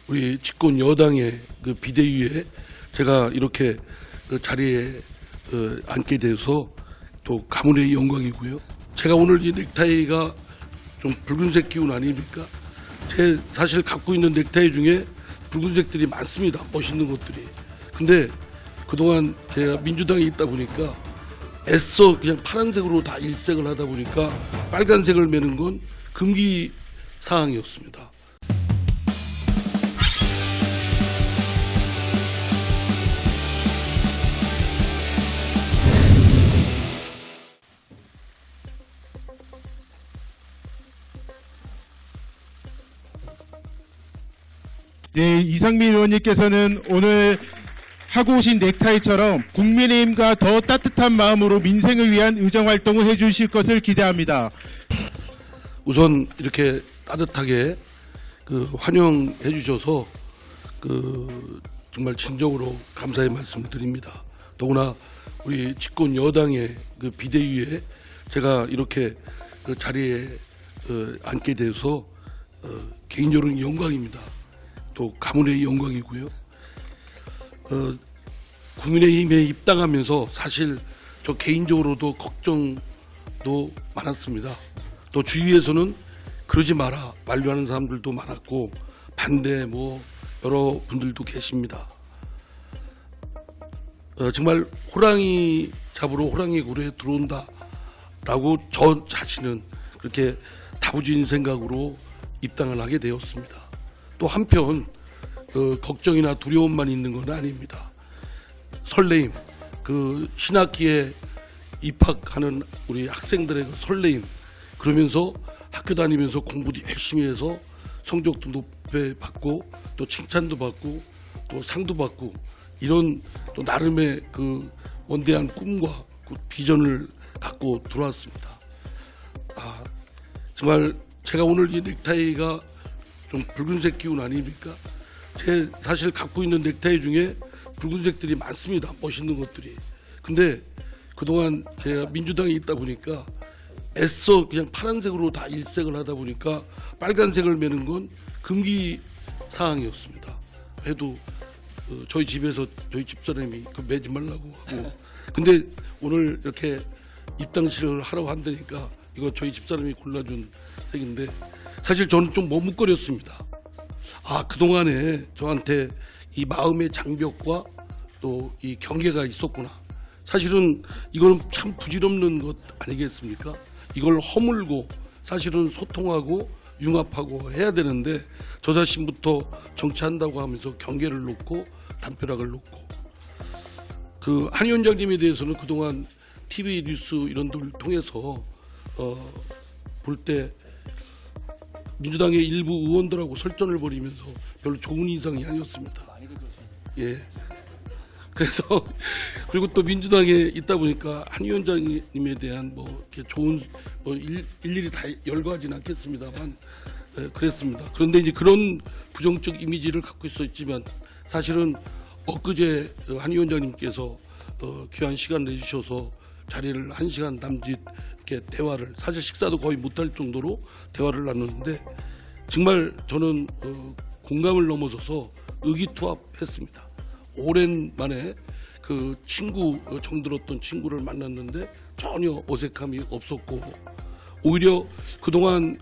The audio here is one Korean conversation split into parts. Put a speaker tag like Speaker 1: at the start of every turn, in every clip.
Speaker 1: 우리 집권 여당의 그 비대위에 제가 이렇게 그 자리에 앉게 돼서 또 가문의 영광이고요. 제가 오늘 이 넥타이가 좀 붉은색 기운 아닙니까? 제 사실 갖고 있는 넥타이 중에 붉은색들이 많습니다. 멋있는 것들이. 근데 그동안 제가 민주당에 있다 보니까 애써 그냥 파란색으로 다 일색을 하다 보니까 빨간색을 매는 건 금기 사항이었습니다.
Speaker 2: 네, 이상민 의원님께서는 오늘 하고 오신 넥타이처럼 국민의힘과 더 따뜻한 마음으로 민생을 위한 의정활동을 해주실 것을 기대합니다.
Speaker 1: 우선 이렇게 따뜻하게 환영해 주셔서 정말 진정으로 감사의 말씀을 드립니다. 더구나 우리 집권 여당의 그 비대위에 제가 이렇게 그 자리에 앉게 돼서 개인적으로는 영광입니다. 또 가문의 영광이고요. 국민의힘에 입당하면서 사실 저 개인적으로도 걱정도 많았습니다. 또 주위에서는 그러지 마라 만류하는 사람들도 많았고 반대 여러 분들도 계십니다. 정말 호랑이 잡으러 호랑이 굴에 들어온다라고 저 자신은 그렇게 다부진 생각으로 입당을 하게 되었습니다. 또 한편 걱정이나 두려움만 있는 건 아닙니다. 설레임, 신학기에 입학하는 우리 학생들의 설레임, 그러면서 학교 다니면서 공부도 열심히 해서 성적도 높게 받고 또 칭찬도 받고 또 상도 받고 이런 또 나름의 원대한 꿈과 비전을 갖고 들어왔습니다. 정말 제가 오늘 이 넥타이가 좀 붉은색 기운 아닙니까? 제 사실 갖고 있는 넥타이 중에 붉은색들이 많습니다. 멋있는 것들이. 근데 그동안 제가 민주당에 있다 보니까 애써 그냥 파란색으로 다 일색을 하다 보니까 빨간색을 매는 건 금기 사항이었습니다. 해도 저희 집에서 저희 집사람이 매지 말라고 하고, 근데 오늘 이렇게 입당식을 하라고 한다니까 이거 저희 집사람이 골라준 색인데 사실 저는 좀 머뭇거렸습니다. 그동안에 저한테 이 마음의 장벽과 또 이 경계가 있었구나. 사실은 이거는 참 부질없는 것 아니겠습니까? 이걸 허물고 사실은 소통하고 융합하고 해야 되는데 저 자신부터 정치한다고 하면서 경계를 놓고 담벼락을 놓고 한 위원장님에 대해서는 그동안 TV 뉴스 이런 데를 통해서 볼 때 민주당의 일부 의원들하고 설전을 벌이면서 별로 좋은 인상이 아니었습니다. 예. 그래서 그리고 또 민주당에 있다 보니까 한 위원장님에 대한 이렇게 좋은 일일이 다 열거하지는 않겠습니다만 그랬습니다. 그런데 이제 그런 부정적 이미지를 갖고 있었지만 사실은 엊그제 한 위원장님께서 귀한 시간 내주셔서 자리를 1시간 남짓 이렇게 대화를 사실 식사도 거의 못할 정도로 대화를 나눴는데 정말 저는 공감을 넘어서서 의기투합했습니다. 오랜만에 정들었던 친구를 만났는데 전혀 어색함이 없었고 오히려 그동안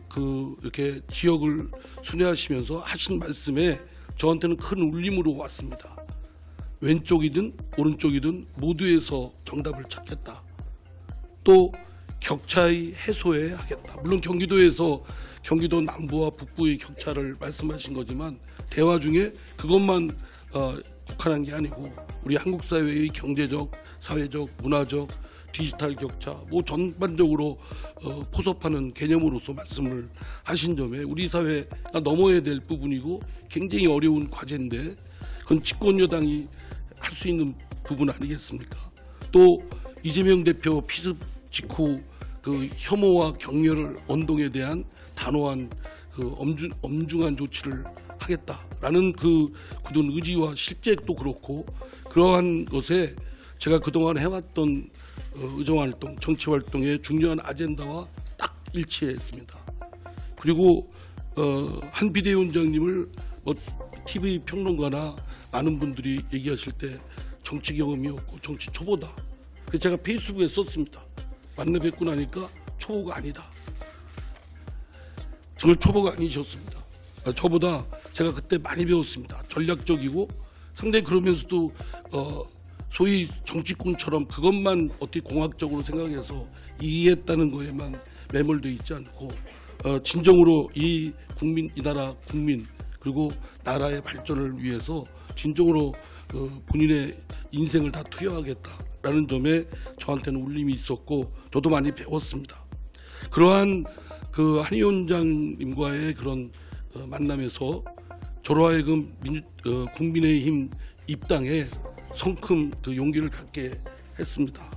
Speaker 1: 이렇게 지역을 순회하시면서 하신 말씀에 저한테는 큰 울림으로 왔습니다. 왼쪽이든 오른쪽이든 모두에서 정답을 찾겠다. 또 격차의 해소에 하겠다. 물론 경기도 남부와 북부의 격차를 말씀하신 거지만 대화 중에 그것만 국한한 게 아니고 우리 한국 사회의 경제적, 사회적, 문화적, 디지털 격차 전반적으로 포섭하는 개념으로서 말씀을 하신 점에 우리 사회가 넘어야 될 부분이고 굉장히 어려운 과제인데 그건 집권 여당이 할 수 있는 부분 아니겠습니까? 또 이재명 대표 피습 직후 혐오와 격려를 언동에 대한 단호한 엄중한 조치를 하겠다라는 굳은 의지와 실제도 그렇고 그러한 것에 제가 그동안 해왔던 의정활동, 정치활동의 중요한 아젠다와 딱 일치했습니다. 그리고 한 비대위원장님을 TV 평론가나 많은 분들이 얘기하실 때 정치 경험이 없고 정치 초보다. 그래서 제가 페이스북에 썼습니다. 만나 뵙고 나니까 초보가 아니다. 정말 초보가 아니셨습니다. 저보다 제가 그때 많이 배웠습니다. 전략적이고 상당히 그러면서도 소위 정치꾼처럼 그것만 어떻게 공학적으로 생각해서 이해했다는 거에만 매몰되어 있지 않고 진정으로 이 나라 국민 그리고 나라의 발전을 위해서 진정으로 본인의 인생을 다 투여하겠다라는 점에 저한테는 울림이 있었고 저도 많이 배웠습니다. 그러한 그 한 위원장님과의 그런 만남에서 저로 하여금 국민의힘 입당에 성큼 그 용기를 갖게 했습니다.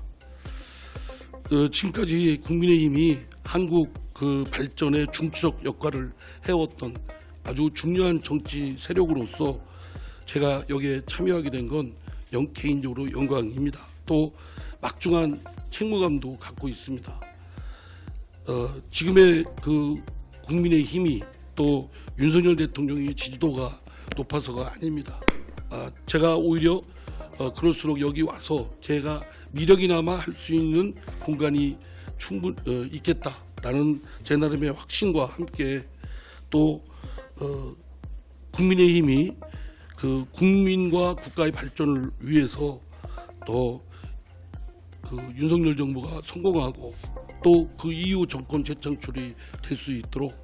Speaker 1: 지금까지 국민의힘이 한국 그 발전의 중추적 역할을 해왔던 아주 중요한 정치 세력으로서 제가 여기에 참여하게 된 건 개인적으로 영광입니다. 또 막중한 책무감도 갖고 있습니다. 지금의 그 국민의힘이 또 윤석열 대통령의 지지도가 높아서가 아닙니다. 제가 오히려 그럴수록 여기 와서 제가 미력이나마 할 수 있는 공간이 있겠다라는 제 나름의 확신과 함께 또 국민의힘이 그 국민과 국가의 발전을 위해서 더 그 윤석열 정부가 성공하고 또 그 이후 정권 재창출이 될 수 있도록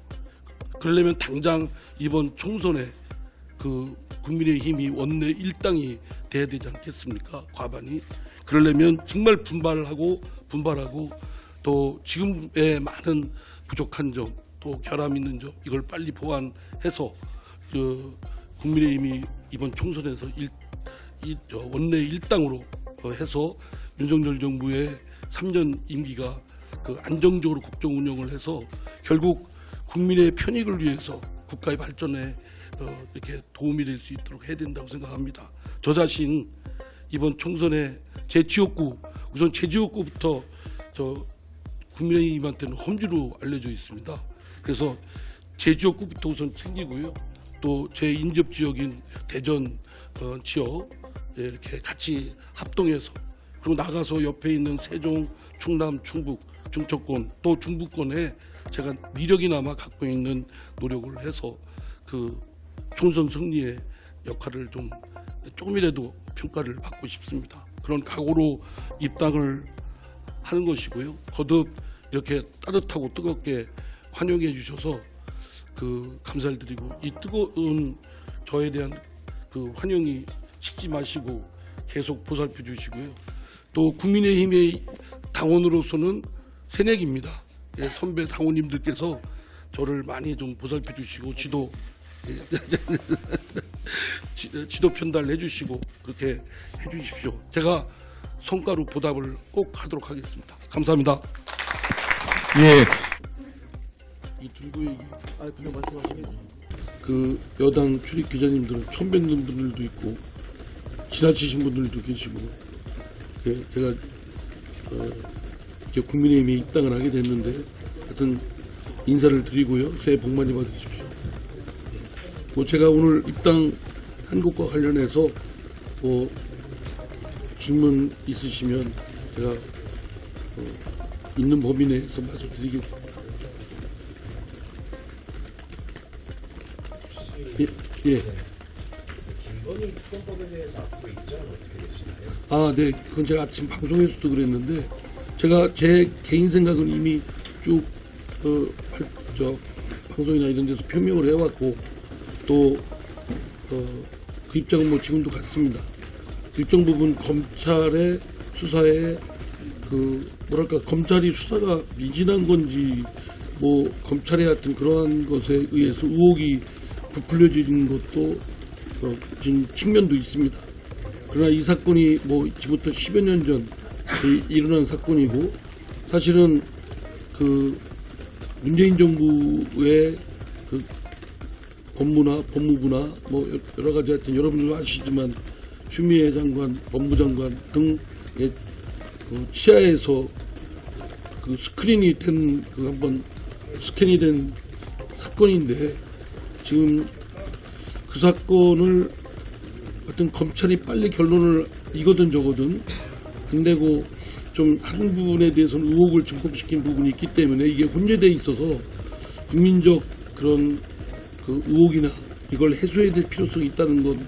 Speaker 1: 그러려면 당장 이번 총선에 그 국민의힘이 원내 일당이 돼야 되지 않겠습니까? 과반이. 그러려면 정말 분발하고 또 지금의 많은 부족한 점, 또 결함 있는 점 이걸 빨리 보완해서 그 국민의힘이 이번 총선에서 원내 일당으로 해서 윤석열 정부의 3년 임기가 그 안정적으로 국정 운영을 해서 결국 국민의 편익을 위해서 국가의 발전에 이렇게 도움이 될 수 있도록 해야 된다고 생각합니다. 저 자신 이번 총선에 제 지역구 우선 제 지역구부터 저 국민의힘한테는 험지로 알려져 있습니다. 그래서 제 지역구부터 우선 챙기고요. 또 제 인접 지역인 대전 지역 이렇게 같이 합동해서 그리고 나가서 옆에 있는 세종, 충남, 충북, 중천권 또 중부권에 제가 미력이나마 갖고 있는 노력을 해서 그 총선 승리의 역할을 좀 조금이라도 평가를 받고 싶습니다. 그런 각오로 입당을 하는 것이고요. 거듭 이렇게 따뜻하고 뜨겁게 환영해 주셔서 그 감사를 드리고 이 뜨거운 저에 대한 그 환영이 식지 마시고 계속 보살펴 주시고요. 또 국민의힘의 당원으로서는 새내기입니다. 예, 선배 당원님들께서 저를 많이 좀 보살펴 주시고 지도 편달해 주시고 그렇게 해 주십시오. 제가 성과로 보답을 꼭 하도록 하겠습니다. 감사합니다.
Speaker 2: 예.
Speaker 1: 이 들고 얘기. 그냥 말씀하시겠죠. 그 여당 출입 기자님들은 처음 뵙는 분들도 있고 지나치신 분들도 계시고 제가 이제 국민의힘에 입당을 하게 됐는데 하여튼 인사를 드리고요. 새해 복 많이 받으십시오. 뭐 제가 오늘 입당한 것과 관련해서 뭐 질문 있으시면 제가 있는 범위 내에서 말씀드리겠습니다. 예.
Speaker 3: 김건희 특검법에 대해서 앞으로 입장은 어떻게 되시나요?
Speaker 1: 네. 그건 제가 아침 방송에서도 그랬는데 제가 제 개인 생각은 이미 쭉 방송이나 이런 데서 표명을 해왔고 또 그 입장은 뭐 지금도 같습니다. 일정 부분 검찰의 수사에 그 뭐랄까 검찰이 수사가 미진한 건지 뭐 검찰의 하여튼 그러한 것에 의해서 의혹이 부풀려지는 것도 지금 측면도 있습니다. 그러나 이 사건이 뭐 지금부터 10여 년 전 일어난 사건이고 사실은 그 문재인 정부의 그 법무부나 뭐 여러 가지 하여튼 여러분들 아시지만 추미애 장관, 법무장관 등의 그 치하에서 그 스크린이 된 그 한번 스캔이 된 사건인데 지금 그 사건을 하여튼 검찰이 빨리 결론을 이거든 저거든 안 내고 좀 한 부분에 대해서는 의혹을 증폭시킨 부분이 있기 때문에 이게 혼재돼 있어서 국민적 그런 그 의혹이나 이걸 해소해야 될 필요성이 있다는 건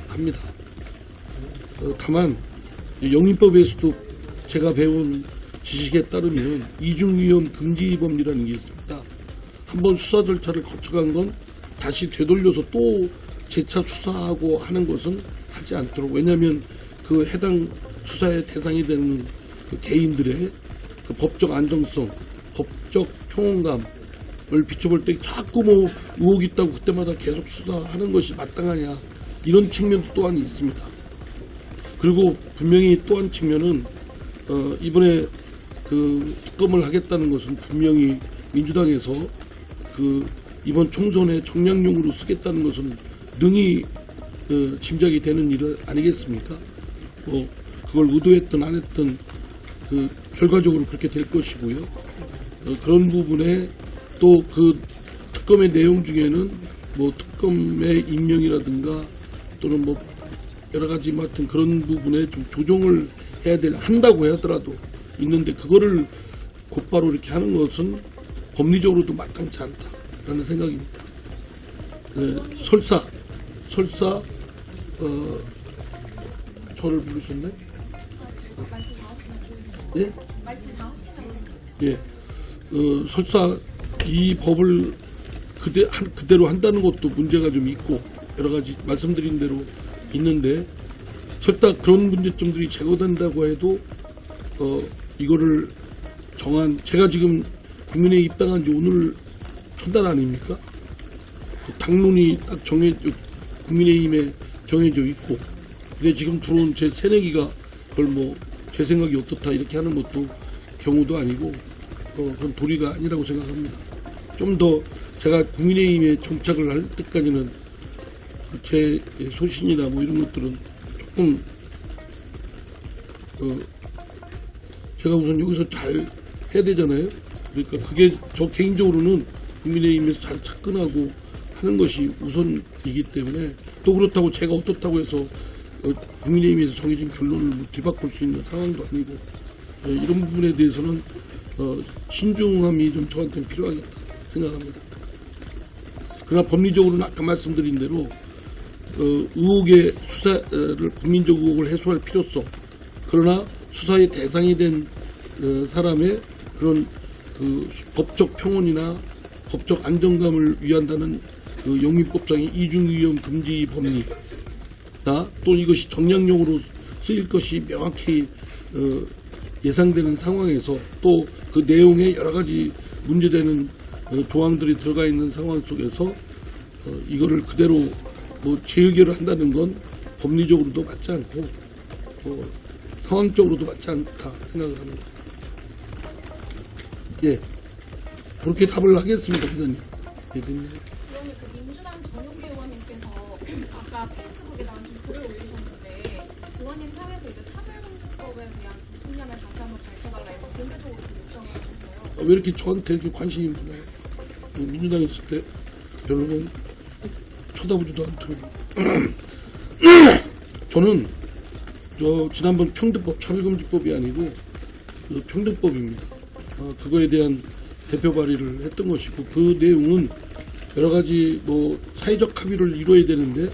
Speaker 1: 합니다. 다만 영인법에서도 제가 배운 지식에 따르면 이중위험 금지 법리라는 게 있습니다. 한번 수사 절차를 거쳐간 건 다시 되돌려서 또 재차 수사하고 하는 것은 하지 않도록. 왜냐하면 그 해당 수사의 대상이 되는 그 개인들의 그 법적 안정성, 법적 평온감을 비춰볼 때 자꾸 뭐 의혹이 있다고 그때마다 계속 수사하는 것이 마땅하냐 이런 측면도 또한 있습니다. 그리고 분명히 또 한 측면은 이번에 그 특검을 하겠다는 것은 분명히 민주당에서 그 이번 총선에 정량용으로 쓰겠다는 것은 능히 짐작이 되는 일 아니겠습니까? 뭐 그걸 의도했든 안 했든 그 결과적으로 그렇게 될 것이고요. 그런 부분에 또 그 특검의 내용 중에는 뭐 특검의 임명이라든가 또는 뭐 여러 가지 같은 그런 부분에 좀 조정을 한다고 하더라도 있는데 그거를 곧바로 이렇게 하는 것은 법리적으로도 마땅치 않다라는 생각입니다. 설사 저를 부르셨네? 예? 예. 설사 이 법을 그대로 한다는 것도 문제가 좀 있고 여러 가지 말씀드린 대로 있는데 설사 그런 문제점들이 제거된다고 해도 이거를 제가 지금 국민에 입당한 지 오늘 첫날 아닙니까? 그 당론이 딱 국민의힘에 정해져 있고 근데 지금 들어온 제 새내기가 그걸 뭐 제 생각이 어떻다 이렇게 하는 것도 경우도 아니고 그건 도리가 아니라고 생각합니다. 좀 더 제가 국민의힘에 정착을 할 때까지는 제 소신이나 뭐 이런 것들은 조금 제가 우선 여기서 잘 해야 되잖아요. 그러니까 그게 저 개인적으로는 국민의힘에서 잘 접근하고 하는 것이 우선이기 때문에 또 그렇다고 제가 어떻다고 해서 국민의힘에서 정해진 결론을 뒤바꿀 수 있는 상황도 아니고 이런 부분에 대해서는 신중함이 좀 저한테는 필요하겠다 생각합니다. 그러나 법리적으로는 아까 말씀드린 대로 의혹의 수사를 국민적 의혹을 해소할 필요성 그러나 수사의 대상이 된 사람의 그런 그 법적 평온이나 법적 안정감을 위한다는 그 영민법상의 이중위험 금지 법리나 또 이것이 정량용으로 쓰일 것이 명확히 예상되는 상황에서 또 그 내용에 여러 가지 문제되는 조항들이 들어가 있는 상황 속에서 이거를 그대로 뭐 재의결을 한다는 건 법리적으로도 맞지 않고 또 상황적으로도 맞지 않다 생각을 합니다. 예, 그렇게 답을 하겠습니다, 기자님. 예,
Speaker 4: 그러면 그 민주당 전용기 의원님께서 아까 페이스북에 나온 글을 올리셨는데 의원님 사회에서 이제 차별금지법에 대한 신념을 다시 한번 밝혀달라 이런 공개적으로 요청을 하셨어요.
Speaker 1: 왜 이렇게 저한테 이렇게 관심이 많아요? 민주당에 있을 때 별로 쳐다보지도 않더라고요. 저는 지난번 평등법, 차별금지법이 아니고 평등법입니다. 그거에 대한 대표 발의를 했던 것이고 그 내용은 여러 가지 뭐 사회적 합의를 이루어야 되는데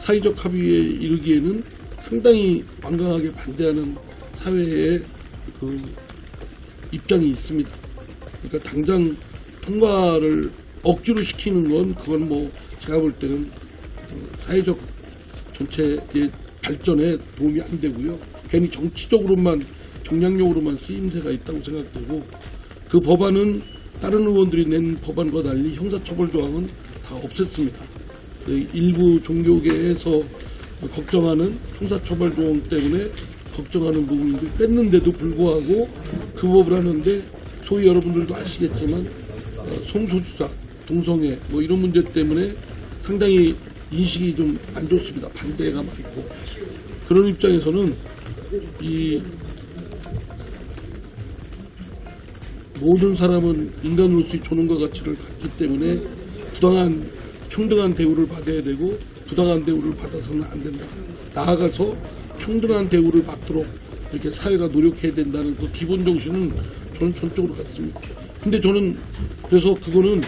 Speaker 1: 사회적 합의에 이르기에는 상당히 완강하게 반대하는 사회의 그 입장이 있습니다. 그러니까 당장 통과를 억지로 시키는 건 그건 뭐 제가 볼 때는 사회적 전체의 발전에 도움이 안 되고요. 괜히 정치적으로만 정량용으로만 쓰임새가 있다고 생각되고 그 법안은 다른 의원들이 낸 법안과 달리 형사처벌 조항은 다 없앴습니다. 일부 종교계에서 걱정하는 형사처벌 조항 때문에 걱정하는 부분인데 뺐는데도 불구하고 그 법을 하는데 소위 여러분들도 아시겠지만 성소수자, 동성애 뭐 이런 문제 때문에 상당히 인식이 좀 안 좋습니다. 반대가 많고 그런 입장에서는 이 모든 사람은 인간으로서의 존엄과 가치를 갖기 때문에 부당한 평등한 대우를 받아야 되고 부당한 대우를 받아서는 안 된다. 나아가서 평등한 대우를 받도록 이렇게 사회가 노력해야 된다는 그 기본 정신은 저는 전적으로 같습니다. 근데 저는 그래서 그거는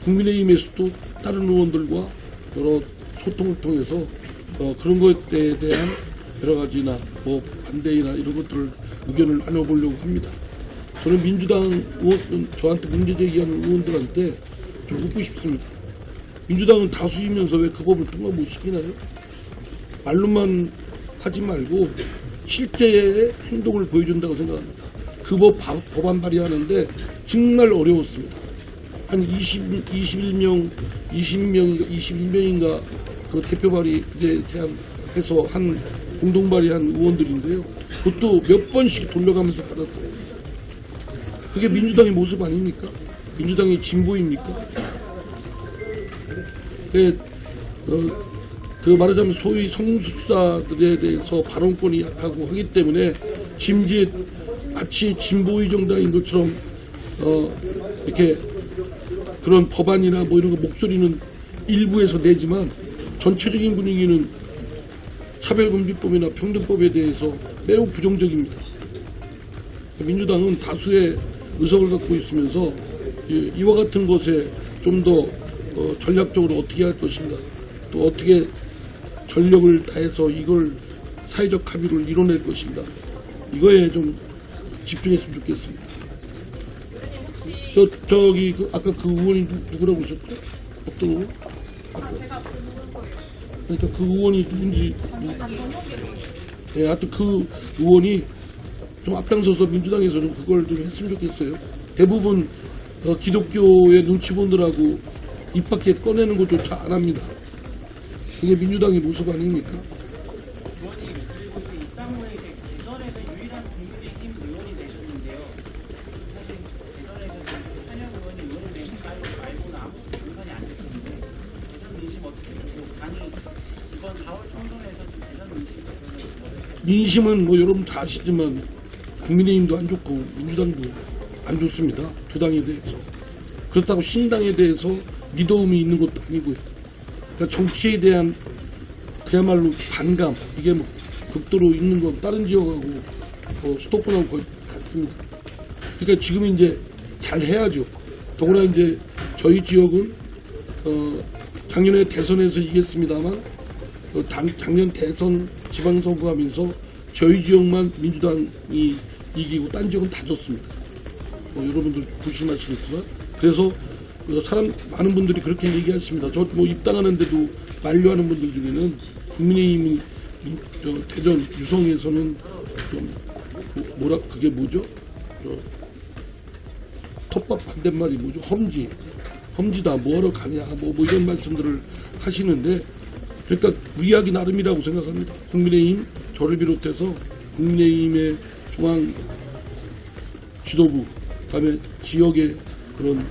Speaker 1: 국민의힘에서도 다른 의원들과 여러 소통을 통해서 그런 것에 대한 여러 가지나 뭐 반대나 이런 것들을 의견을 나눠보려고 합니다. 저는 민주당 의원, 저한테 문제 제기하는 의원들한테 좀 묻고 싶습니다. 민주당은 다수이면서 왜 그 법을 통과 못 시키나요? 말로만 하지 말고 실제의 행동을 보여준다고 생각합니다. 그 법안 발의하는데 정말 어려웠습니다. 한 21명인가 그 대표 발의에 해서 한 공동 발의한 의원들인데요. 그것도 몇 번씩 돌려가면서 받았어요. 그게 민주당의 모습 아닙니까? 민주당의 진보입니까? 그 말하자면 소위 성수수자들에 대해서 발언권이 약하고 하기 때문에 짐짓 마치 진보의 정당인 것처럼 이렇게 그런 법안이나 뭐 이런 거 목소리는 일부에서 내지만 전체적인 분위기는 차별금지법이나 평등법에 대해서 매우 부정적입니다. 민주당은 다수의 의석을 갖고 있으면서 이와 같은 것에 좀 더 전략적으로 어떻게 할 것인가, 또 어떻게 전력을 다해서 이걸 사회적 합의를 이뤄낼 것인가, 이거에 좀 집중했으면 좋겠습니다. 저기 아까 그 의원이 누구라고 하셨죠? 어떤 의원?
Speaker 4: 제가 질문한 거예요.
Speaker 1: 그러니까 그 의원이 누군지. 예, 하여튼 그 의원이 좀 앞장서서 민주당에서는 그걸 좀 했으면 좋겠어요. 대부분 기독교의 눈치 보느라고 입 밖에 꺼내는 것조차 안 합니다. 그게 민주당의 모습 아닙니까?
Speaker 5: 의원님, 그리고 그 입당후에 대전에서 유일한 국민의힘 의원이 되셨는데요. 사실 대전에서 한영 의원이 의원이 되신 말고는 아무것도 공산이 안 됐었는데 대전 민심 어떻게 보고 당이 이번 4월 총선에서 대전 민심
Speaker 1: 민심은 뭐 여러분 다 아시지만 국민의힘도 안 좋고 민주당도 안 좋습니다. 두 당에 대해서. 그렇다고 신당에 대해서 믿어움이 있는 것도 아니고요. 그러니까 정치에 대한 그야말로 반감, 이게 뭐 극도로 있는 건 다른 지역하고 수도권하고 거의 같습니다. 그러니까 지금 이제 잘 해야죠. 더구나 이제 저희 지역은 작년에 대선에서 이겼습니다만 작년 대선 지방선거 하면서 저희 지역만 민주당이 이기고 딴 지역은 다 졌습니다. 여러분들 조심하시겠지만 그래서 많은 분들이 그렇게 얘기하십니다. 저 뭐 입당하는데도 만류하는 분들 중에는 국민의힘이 대전 유성에서는 좀 그게 뭐죠? 톱밥 반대말이 뭐죠? 험지다 뭐하러 가냐 뭐 이런 말씀들을 하시는데 그러니까 우리하기 나름이라고 생각합니다. 국민의힘 저를 비롯해서 국민의힘의 중앙 지도부 그다음에 지역의 그런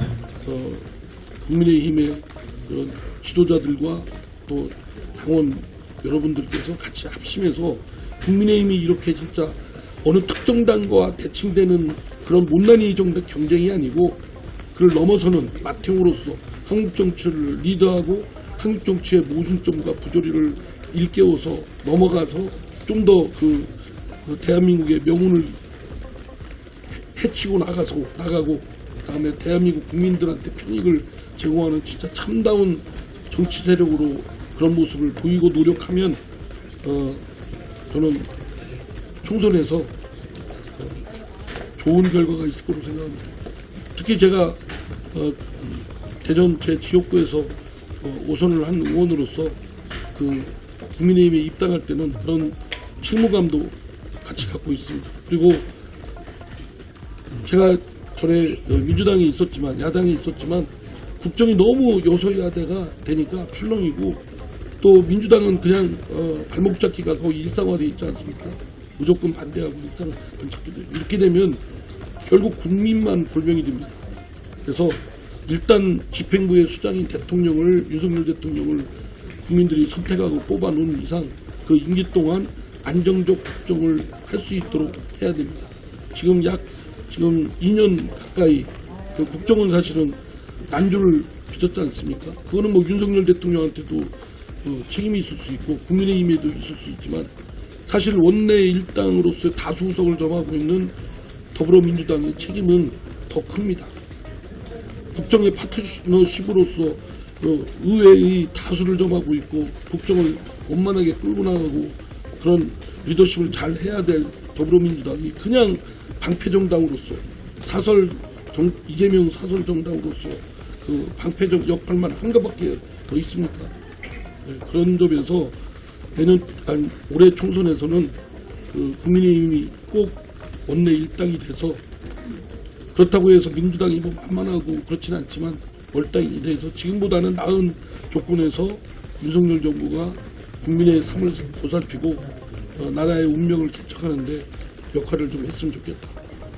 Speaker 1: 국민의힘의 그런 지도자들과 또 당원 여러분들께서 같이 합심해서 국민의힘이 이렇게 진짜 어느 특정 당과 대칭되는 그런 못난이 정도 경쟁이 아니고 그걸 넘어서는 맏형으로서 한국 정치를 리드하고 한국 정치의 모순점과 부조리를 일깨워서 넘어가서 좀 더 그 대한민국의 명운을 해치고 나가고 그다음에 대한민국 국민들한테 편익을 제공하는 진짜 참다운 정치 세력으로 그런 모습을 보이고 노력하면 저는 총선에서 좋은 결과가 있을 거로 생각합니다. 특히 제가 대전 제 지역구에서 5선을 한 의원으로서 그 국민의힘에 입당할 때는 그런 책무감도 같이 갖고 있습니다. 그리고 제가 전에 민주당에 있었지만 야당에 있었지만 국정이 너무 여소야대가 되니까 출렁이고 또 민주당은 그냥 발목 잡기가 거의 일상화되어 있지 않습니까? 무조건 반대하고 일상 잡기 이렇게 되면 결국 국민만 골병이 됩니다. 그래서 일단 집행부의 수장인 대통령을 윤석열 대통령을 국민들이 선택하고 뽑아놓은 이상 그 임기 동안 안정적 국정을 할 수 있도록 해야 됩니다. 지금 2년 가까이 그 국정은 사실은 난조를 그렇지 않습니까? 그거는 뭐 윤석열 대통령한테도 책임이 있을 수 있고 국민의힘에도 있을 수 있지만 사실 원내 일당으로서 다수 의석을 점하고 있는 더불어민주당의 책임은 더 큽니다. 국정의 파트너십으로서 의회의 다수를 점하고 있고 국정을 원만하게 끌고 나가고 그런 리더십을 잘 해야 될 더불어민주당이 그냥 방패정당으로서 이재명 사설 정당으로서 그 방패적 역할만 한 것밖에 더 있습니까? 네, 그런 점에서 올해 총선에서는 국민의힘이 꼭 원내 일당이 돼서 그렇다고 해서 민주당이 뭐 만만하고 그렇지는 않지만 월당이 돼서 지금보다는 나은 조건에서 윤석열 정부가 국민의 삶을 보살피고 나라의 운명을 개척하는데 역할을 좀 했으면 좋겠다.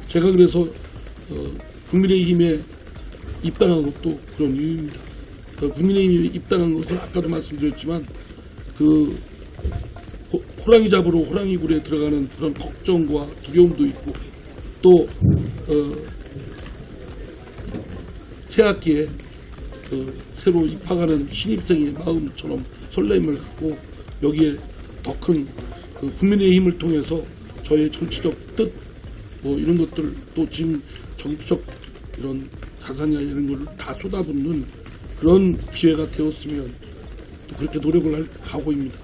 Speaker 1: 제가 그래서 국민의힘에 입당한 것도 그런 이유입니다. 국민의힘에 입당한 것은 아까도 말씀드렸지만 그 호랑이 잡으러 호랑이 굴에 들어가는 그런 걱정과 두려움도 있고 또 새학기에 새로 입학하는 신입생의 마음처럼 설렘을 갖고 여기에 더 큰 국민의힘을 통해서 저의 정치적 뜻 뭐 이런 것들 또 지금 정치적 이런 자산이나 이런 걸 다 쏟아붓는 그런 기회가 되었으면 또 그렇게 노력을 하고 있습니다.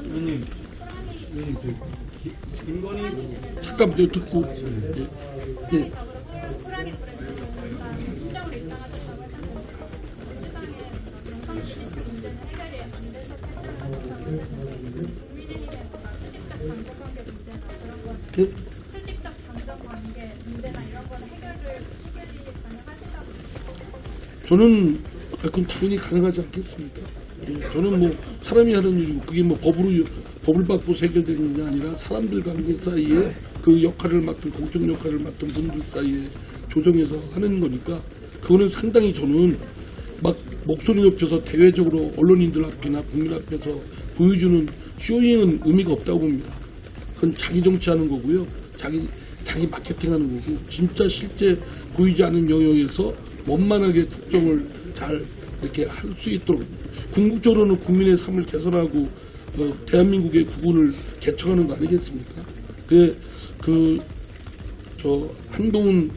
Speaker 3: 의원님, 김건희
Speaker 1: 잠깐 듣고 예.
Speaker 4: 호랑이 굴에 일단 심정으로 입당하셨다고 했잖아요. 민주당에서 문제는 해결이 안 돼서 국민의힘의 뭔가 수직적 당정 관계 문제나 그런 거는 수직적 당정 관계 문제나 이런 거는 해결이 가능하시다고
Speaker 1: 저는 그건 당연히 가능하지 않겠습니까? 예, 저는 뭐 사람이 하는 일이고 그게 뭐 법을 받고 해결되는 게 아니라 사람들 관계 사이에 그 역할을 맡은 공적 역할을 맡은 분들 사이에 조정해서 하는 거니까 그거는 상당히 저는 막 목소리 높여서 대외적으로 언론인들 앞이나 국민 앞에서 보여주는 쇼잉은 의미가 없다고 봅니다. 그건 자기 정치하는 거고요. 자기 마케팅하는 거고 진짜 실제 보이지 않는 영역에서 원만하게 국정을 잘 이렇게 할 수 있도록 궁극적으로는 국민의 삶을 개선하고 대한민국의 국운을 개척하는 거 아니겠습니까? 저 한동훈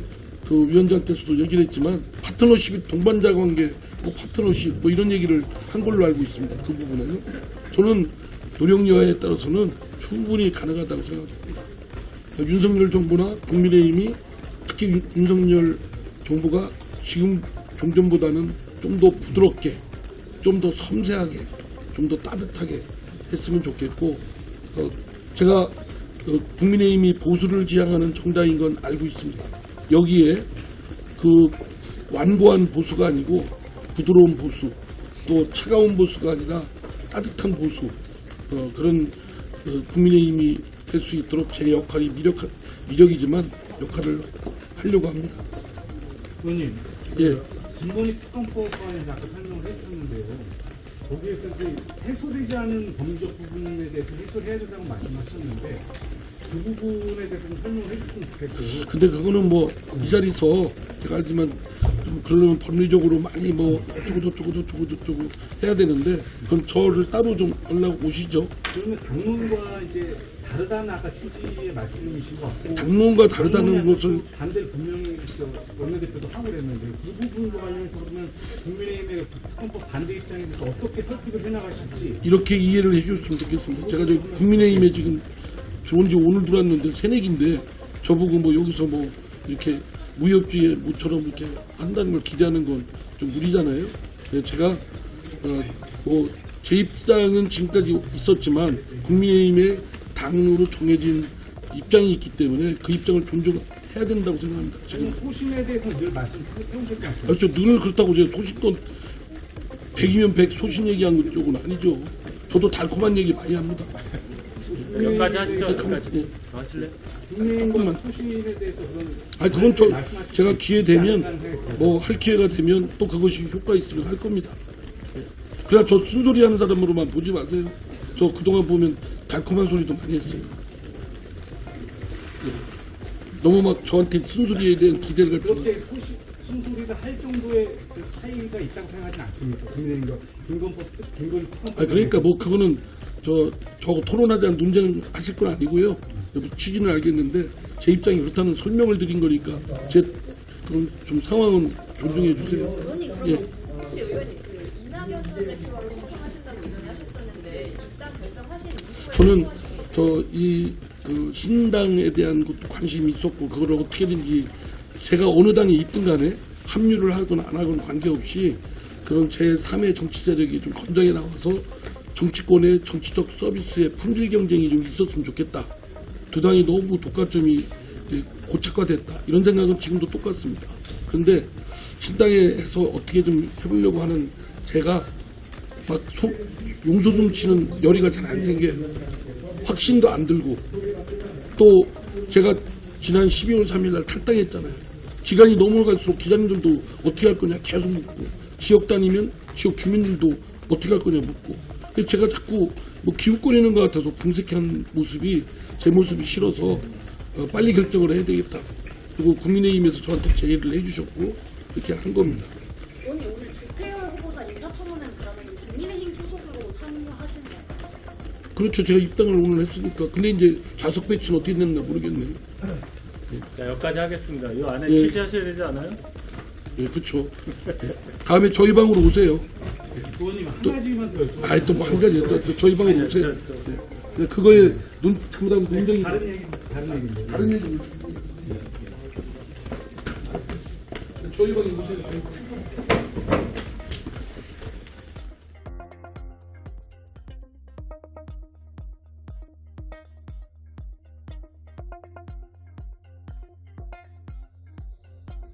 Speaker 1: 그 위원장께서도 얘기를 했지만 파트너십이 동반자 관계, 뭐 파트너십 뭐 이런 얘기를 한 걸로 알고 있습니다. 그 부분에는 저는 노력 여하에 따라서는 충분히 가능하다고 생각합니다. 윤석열 정부나 국민의힘이 특히 윤석열 정부가 지금 종전보다는 좀 더 부드럽게, 좀 더 섬세하게, 좀 더 따뜻하게 했으면 좋겠고 제가 국민의힘이 보수를 지향하는 정당인 건 알고 있습니다. 여기에 그 완고한 보수가 아니고 부드러운 보수, 또 차가운 보수가 아니라 따뜻한 보수 그런 국민의힘이 될 수 있도록 제 역할이 미력이지만 역할을 하려고 합니다.
Speaker 3: 의원님,
Speaker 1: 예.
Speaker 3: 김건희 특검법에 대해서 아까 설명을 해주셨는데요. 거기에서 이제 해소되지 않은 법률적 부분에 대해서 해소를 해야 된다고 말씀하셨는데 그 부분에 대해서 좀 설명을 해주시면 좋겠고요.
Speaker 1: 근데 그거는 뭐 이 자리에서 제가 알지만 좀 그러려면 법리적으로 많이 뭐 어쩌고 해야 되는데 그건 저를 따로 좀 연락 오시죠.
Speaker 3: 그러면 당론과 이제 다르다는 아까 취지의 말씀이신 것 같고
Speaker 1: 당론과 다르다는 것을
Speaker 3: 반대를 분명히 원내대표도 하고 그랬는데 그 부분과 관련해서 그러면 국민의힘의 특검법 반대 입장에 대해서 어떻게 설득을 해나가실지
Speaker 1: 이렇게 이해를 해주셨으면 좋겠습니다. 제가 저 국민의힘에 지금 들어온 지 오늘 들어왔는데 새내기인데 저보고 뭐 여기서 뭐 이렇게 무협지에 모처럼 이렇게 한다는 걸 기대하는 건 좀 무리잖아요. 제가 뭐 제 입장은 지금까지 있었지만 국민의힘의 당으로 정해진 입장이 있기 때문에 그 입장을 존중해야 된다고 생각합니다. 지금
Speaker 3: 소신에 대해서 늘 말씀해오셨지 않습니까?
Speaker 1: 저 늘 그렇다고 제가 소신껏 100이면 100 소신 얘기한 쪽은 아니죠. 저도 달콤한 얘기 많이 합니다.
Speaker 5: 여기까지 하시죠. 여기까지.
Speaker 1: 예.
Speaker 5: 하실래요?
Speaker 3: 국민의힘 소신에 대해서 그런
Speaker 1: 아니 그건 제가 기회 되면 뭐 할 기회가 되면 또 그것이 효과 있으면 할 겁니다. 예. 그냥 저 쓴소리 하는 사람으로만 보지 마세요. 저 그동안 보면 달콤한 소리도 많이 했어요. 예. 너무 막 저한테 쓴소리에 대한 기대를 갖고
Speaker 3: 그렇게 쓴소리를 할 정도의 그 차이가 있다고 생각하지는 않습니까? 국민의힘과 김건희 특검법.
Speaker 1: 그러니까 뭐 그거는 저하고 토론하지 않은 논쟁하실 건 아니고요. 취지는 알겠는데 제 입장이 그렇다는 설명을 드린 거니까 제 그런 좀 상황은 존중해 주세요.
Speaker 6: 의원님
Speaker 1: 예.
Speaker 6: 그러면 혹시 의원님 그 이낙연 전 대표가 소송하신다고 예전에 하셨었는데 일단 결정하신 이후에
Speaker 1: 저는
Speaker 6: 소송하시기
Speaker 1: 그 신당에 대한 것도 관심이 있었고 그걸 어떻게든지 제가 어느 당에 있든 간에 합류를 하거나 안 하거나 관계없이 그런 제3의 정치 세력이 좀 건장에 나와서 정치권의 정치적 서비스의 품질 경쟁이 좀 있었으면 좋겠다. 두 당이 너무 독과점이 고착화됐다. 이런 생각은 지금도 똑같습니다. 그런데 신당에서 어떻게 좀 해보려고 하는 제가 막 용소좀 치는 열의가 잘 안 생겨요. 확신도 안 들고 또 제가 지난 12월 3일 날 탈당했잖아요. 기간이 넘어갈수록 기자님들도 어떻게 할 거냐 계속 묻고 지역 다니면 지역 주민들도 어떻게 할 거냐 묻고 제가 자꾸 뭐 기웃거리는 것 같아서 궁색한 모습이 제 모습이 싫어서 빨리 결정을 해야 되겠다. 그리고 국민의힘에서 저한테 제의를 해주셨고 그렇게 한 겁니다.
Speaker 4: 의원님 오늘 조태열 후보자 인사청문회는 그러면 국민의힘 소속으로 참여하시는 건가요?
Speaker 1: 그렇죠. 제가 입당을 오늘 했으니까. 근데 이제 좌석 배치는 어떻게 됐나 모르겠네요.
Speaker 7: 자, 여기까지 하겠습니다. 이 안에
Speaker 1: 예.
Speaker 7: 취재하셔야 되지 않아요?
Speaker 1: 예, 그렇죠. 예. 다음에 저희 방으로 오세요.
Speaker 3: 의원님 한 가지만 더 여쭤볼게요.
Speaker 1: 아이 또뭐 한 가지 또 저희 방으로 오세요. 예. 그거에 전부 다 논쟁이
Speaker 3: 다른 얘기인데.
Speaker 1: 다른 얘기 저희 방에 오세요.